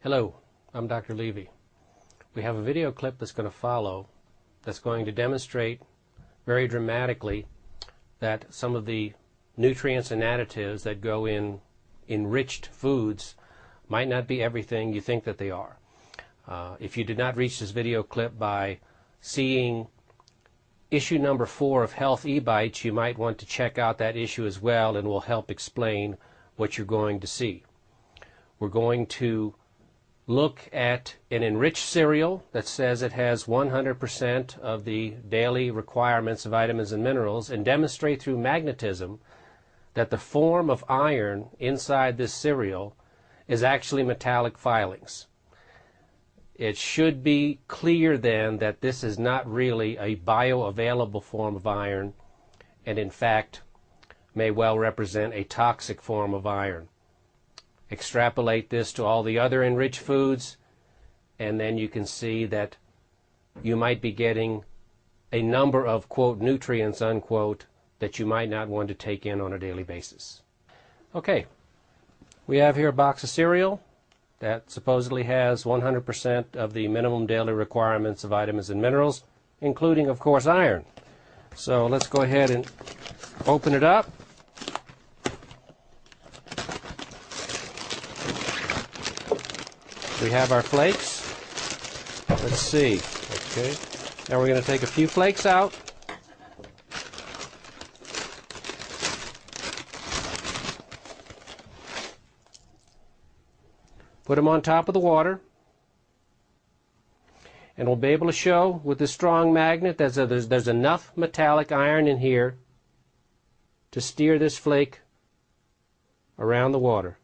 Hello, I'm Dr. Levy. We have a video clip that's going to follow that's going to demonstrate very dramatically that some of the nutrients and additives that go in enriched foods might not be everything you think that they are. If you did not reach this video clip by seeing issue number 4 of Health eBites, you might want to check out that issue as well, and will help explain what you're going to see. We're going to look at an enriched cereal that says it has 100% of the daily requirements of vitamins and minerals, and demonstrate through magnetism that the form of iron inside this cereal is actually metallic filings. It should be clear then that this is not really a bioavailable form of iron, and in fact may well represent a toxic form of iron. Extrapolate this to all the other enriched foods, and then you can see that you might be getting a number of, quote, nutrients, unquote, that you might not want to take in on a daily basis. Okay, we have here a box of cereal that supposedly has 100% of the minimum daily requirements of vitamins and minerals, including, of course, iron. So let's go ahead and open it up. We have our flakes. Let's see. Okay. Now we're going to take a few flakes out. Put them on top of the water. And we'll be able to show with this strong magnet that there's enough metallic iron in here to steer this flake around the water.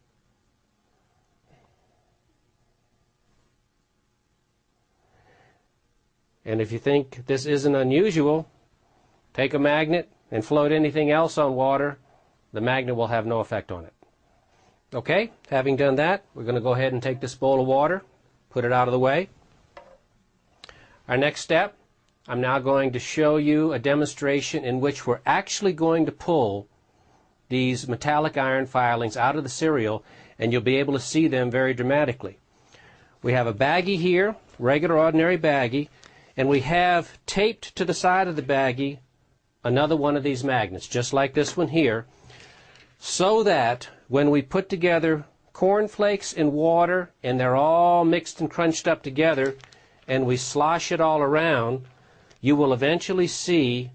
And if you think this isn't unusual, take a magnet and float anything else on water. The magnet will have no effect on it. Okay, having done that, we're going to go ahead and take this bowl of water, put it out of the way. Our next step, I'm now going to show you a demonstration in which we're actually going to pull these metallic iron filings out of the cereal, and you'll be able to see them very dramatically. We have a baggie here, regular ordinary baggie, and we have taped to the side of the baggie another one of these magnets, just like this one here, so that when we put together corn flakes and water and they're all mixed and crunched up together and we slosh it all around, you will eventually see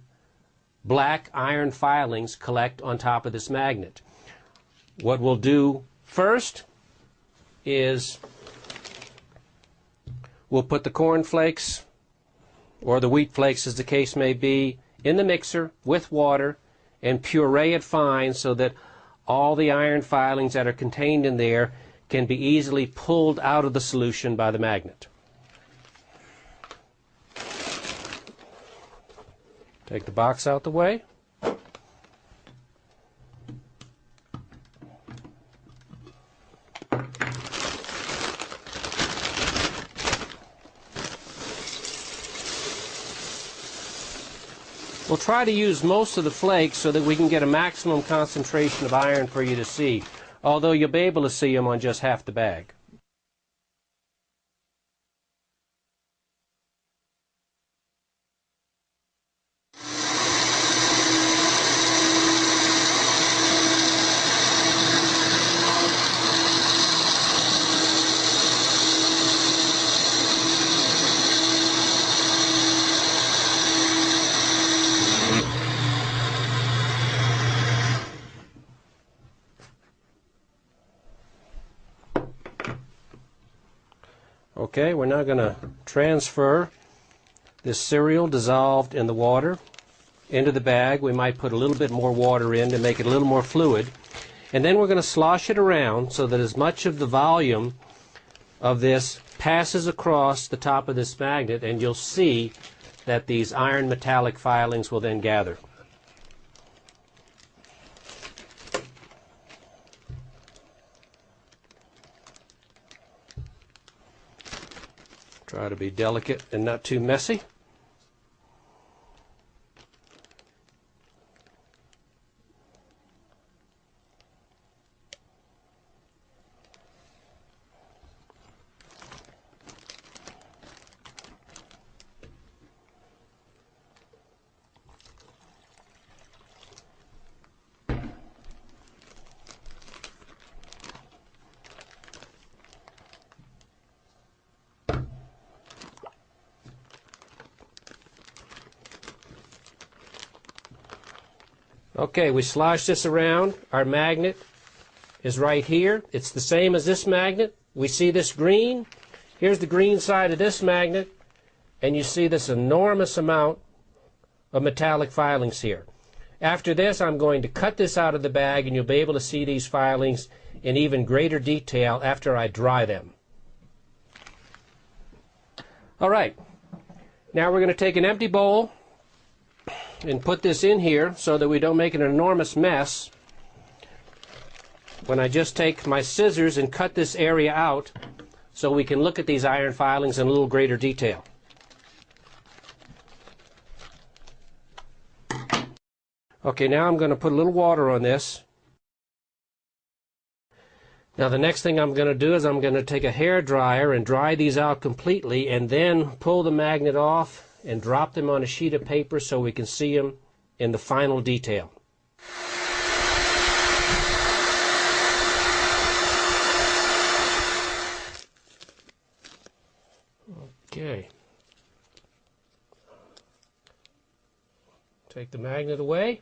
black iron filings collect on top of this magnet. What we'll do first is we'll put the corn flakes, or the wheat flakes as the case may be, in the mixer with water and puree it fine so that all the iron filings that are contained in there can be easily pulled out of the solution by the magnet. Take the box out the way. We'll try to use most of the flakes so that we can get a maximum concentration of iron for you to see, although you'll be able to see them on just half the bag. Okay, we're now going to transfer this cereal dissolved in the water into the bag. We might put a little bit more water in to make it a little more fluid. And then we're going to slosh it around so that as much of the volume of this passes across the top of this magnet, and you'll see that these iron metallic filings will then gather. Try to be delicate and not too messy. Okay, we slosh this around. Our magnet is right here. It's the same as this magnet. We see this green. Here's the green side of this magnet, and you see this enormous amount of metallic filings here. After this, I'm going to cut this out of the bag, and you'll be able to see these filings in even greater detail after I dry them. All right, now we're going to take an empty bowl and put this in here so that we don't make an enormous mess when I just take my scissors and cut this area out so we can look at these iron filings in a little greater detail. Okay, now I'm going to put a little water on this. Now the next thing I'm going to do is I'm going to take a hair dryer and dry these out completely, and then pull the magnet off and drop them on a sheet of paper so we can see them in the final detail. Okay. Take the magnet away.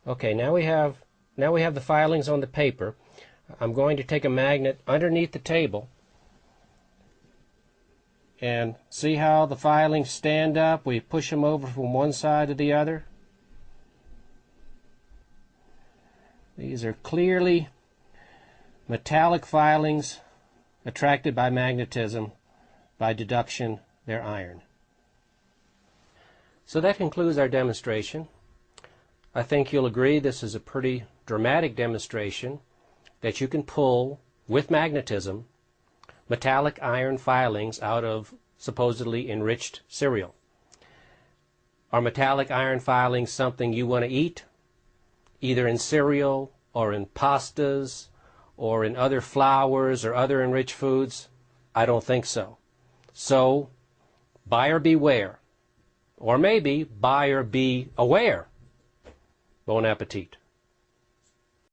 Okay, now we have the filings on the paper. I'm going to take a magnet underneath the table and see how the filings stand up. We push them over from one side to the other. These are clearly metallic filings attracted by magnetism. By deduction, they're iron. So that concludes our demonstration. I think you'll agree this is a pretty dramatic demonstration that you can pull, with magnetism, metallic iron filings out of supposedly enriched cereal. Are metallic iron filings something you want to eat, either in cereal or in pastas or in other flours or other enriched foods? I don't think so. So, buyer beware. Or maybe buyer be aware. Bon appetit.